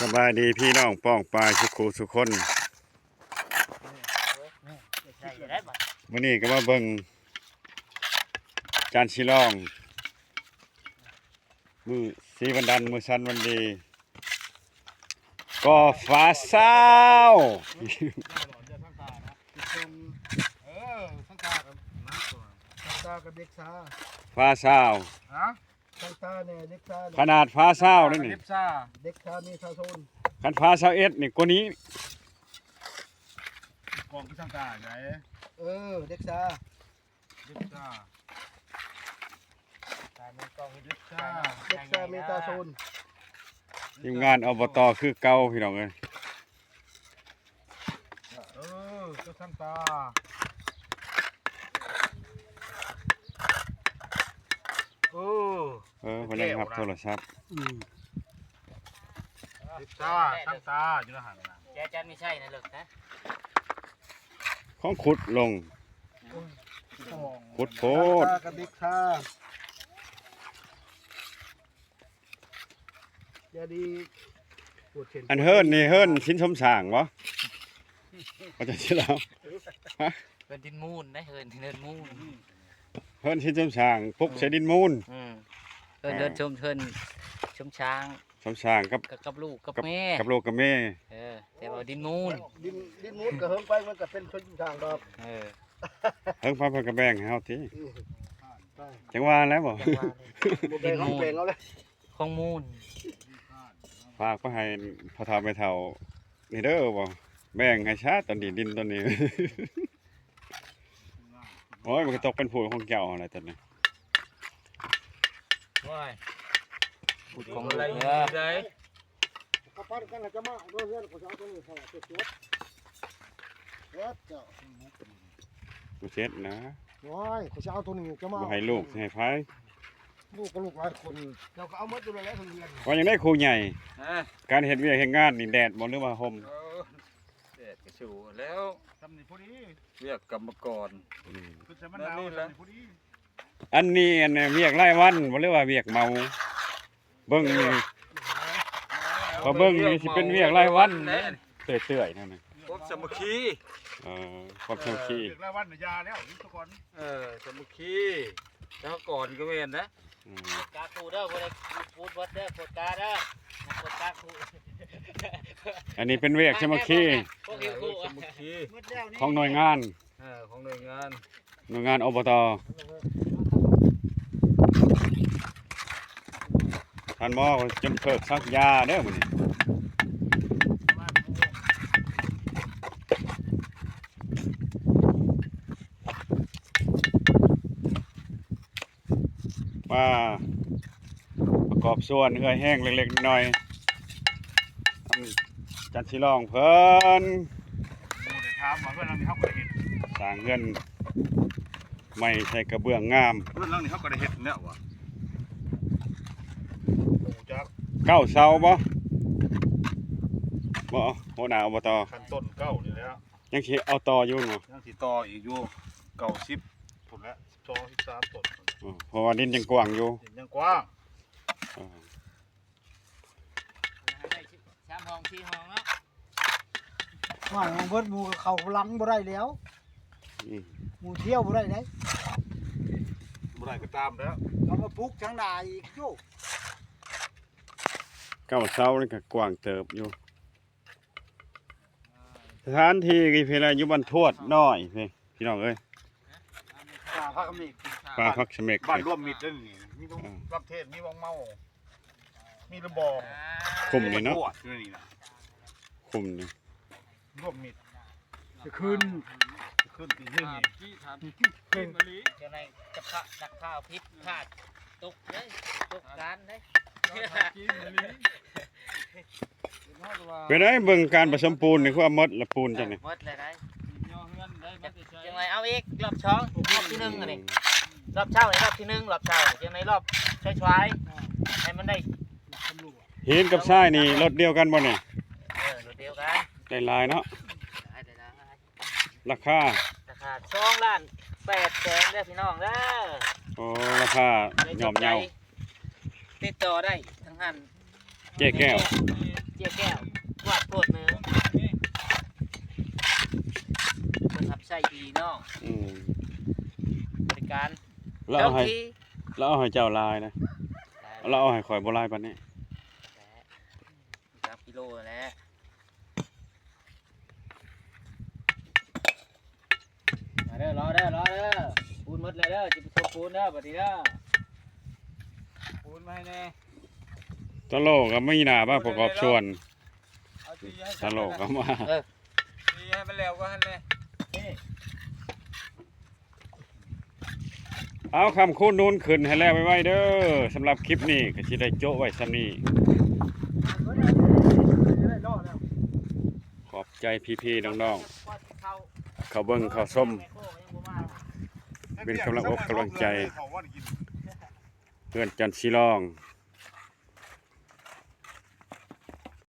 สบายดีพี่น้องป้องปลายสุขุสุคนมื้อนี้ก็มาเบิ่งจานชิลองมือสีวันดันมือชันวันดีก็ฟ้าเศร้าฟ้าเศร้าขนาดฟ้าเศร้านี่นี่เด็กชามีชาโซนคันฟ้าเศร้าเอ็ดนี่กว่านี้กองที่ช่างตาใหญ่เด็กชาเด็กจ้าเด็กจ้าเด็กชามีชาโซนทีมงานอบตคือเก่าพี่น้องเอ้ยเจ้าช่างตาเพิ่นยังรับโทรศัพท์เด็กจ้าช่างตาอยู่ในหันนะแกจันไม่ใช่นะเลิกนะของขุดลงขุดโพดกับเด็กชาอย่าดีอันเฮิร์นนี่เฮิร์นชิ้นชมสร้างบ่ก็จะสิแล้วเฮินดินมูนนะเฮินมูนเฮิร์นชิ้นชมสร้างพกใส่ดินมูลเฮินชมช้างชมสร้างกับลูกกับแม่กับลูกกับแม่แต่ว่าดินมูนก็เฮิงไปมันก็เป็นชนทางดอกเฮิงพาเพิ่นก็แบ่งให้เฮาติจังว่าแล้วบ่ดินมูนเอาเลยของมูนฝากไปให้พ่อเฒ่าแม่เฒ่านี่เด้อบ่แบ่งให้ชาตอนนี้ดินตอนนี้โอ้ยมันก็ตกเป็นผู้ของเจ้าอะไรตอนนี้ว้ายพูดของอะไรได้ก็ปั้นกันจะมาเรื่องของเขาตัวนี้เขาเจ็บเจ้าบ่เสร็จนะว้ายเขาจะเอาตัวนี้จะมาบ่ให้ลูกให้ไผลูกก็ลูกหลายคนเราก็เอาหมดอยู่แล้วทั้งเดือนว่ายังได้ครูใหญ่การเฮ็ดเวียกเฮ็ดงานนี่แดดบ่หรือว่าห่มแดดก็สู้แล้วทำนี่พอดีเรียกกรรมกรคือจะมันนี่แหละพอดีอันนี้อันเวียกรายวันบ่หรือว่าเวียกเมาเบิ่งนี่พอเบิ่งนี่สิเป็นเวียกรายวันเตื่อยๆนั่นน่ะความสามัคคีความสามัคคีเวียกรายวันยาแล้วยุทธกรสามัคคีแล้วก่อนก็แม่นนะกาคูเด้อบ่ได้พูดวัดเด้อปวดกาเด้อปวดกาคูอันนี้เป็นเวียกสามัคคีของหน่วยงานของหน่วยงานอบตท่านหมอจนเพิกซักยาเด้อมื้อนี้มาประกอบส่วนเอื้อยแห้งเล็กๆน้อยๆจัดสิลองเพิ่นถามว่าเพื่อนเราเขาก็ได้เห็นสร้างเงินไม่ใช่กระเบื้องงามเพื่อนเราเขาก็ได้เห็นเนี่ยวะเก้าเสาบ่หัวหน้าอบตขั้นต้นเก้านี่แล้วยังสิเอาต่ออยู่เนาะยังสิต่ออีกอยู่90พุ่นแล้ว12 13ต้นเพราะว่าดินยังกว้างอยู่ยังกว้าง3 ห้อง 4 ห้องเนาะว่าเบิดหมู่เขาลังบ่ได้แล้วหมู่เที่ยวบ่ได้เด้บ่ได้ก็ตามแล้วเอามาปลูกทางหน้าอีกโยเก้าเสานี่ก็กว้างเติบอยู่สถานที่ที่เพิ่นอยู่บ้านทวดน้อยพี่น้องเอ้ยป่าพักเมกป่าพักเมกบ้านร่วมมิตรนั่นนี่มีรับเทศมีวังเมามีระบองคุมนี่เนาะคุมนี่ร่วมมิตรจะขึ้นตีนี่ขึ้นจะในจะพระดักข้าวพิษขาดตกเลยตกการเลยเป็นไงเบิ่งการผสมปูนนี่คือว่าหมดละปูนจังนี่หมดเลยได้จังไรเอาอีกรอบช่องรอบที่1อันนี้รอบเช้าในรอบที่1รอบเช้าจังในรอบช้อยๆให้มันได้หินกับทรายนี่รถเดียวกันบ่นี่รถเดียวกันได้หลายเนาะราคา2,800,000เด้อพี่น้องเด้อโอ้ราคาย่อมเยาติดต่อได้ทั้งหัน เจ๊แก้ว เจี๊ยแก้ววาดโพดเนื้อคนทับใส่ดีเนาะ อืม บริการ แล้วเอาให้ ที่ แล้วเอาให้เจ้าลายนะแล้วเอาให้ข่อยบ่ลายปานนี้ 3 กิโลแล้วมาเด้อรอเด้อปูนหมดเลยเด้อจิบโซปูนเด้อบัดนี้เด้อ ปูนมาให้แน่ ตะโลกก็มีหน้ามาประกอบส่วน เอาตีให้ ตะโลกก็มา ตีให้มันแล้วก็หั่นเลย นี่ เอาคำคูณนูนขึ้นให้แล้วไว้เด้อสำหรับคลิปนี้ก็สิได้โจ๊ะไว้ซ้ำนี้ รอดแล้ว ขอบใจพี่ๆน้อง เข้า ๆเขาเบิ่งเขาส้ม เป็นกำลังอกกำลังใจ เพื่อนจันทร์สีรอง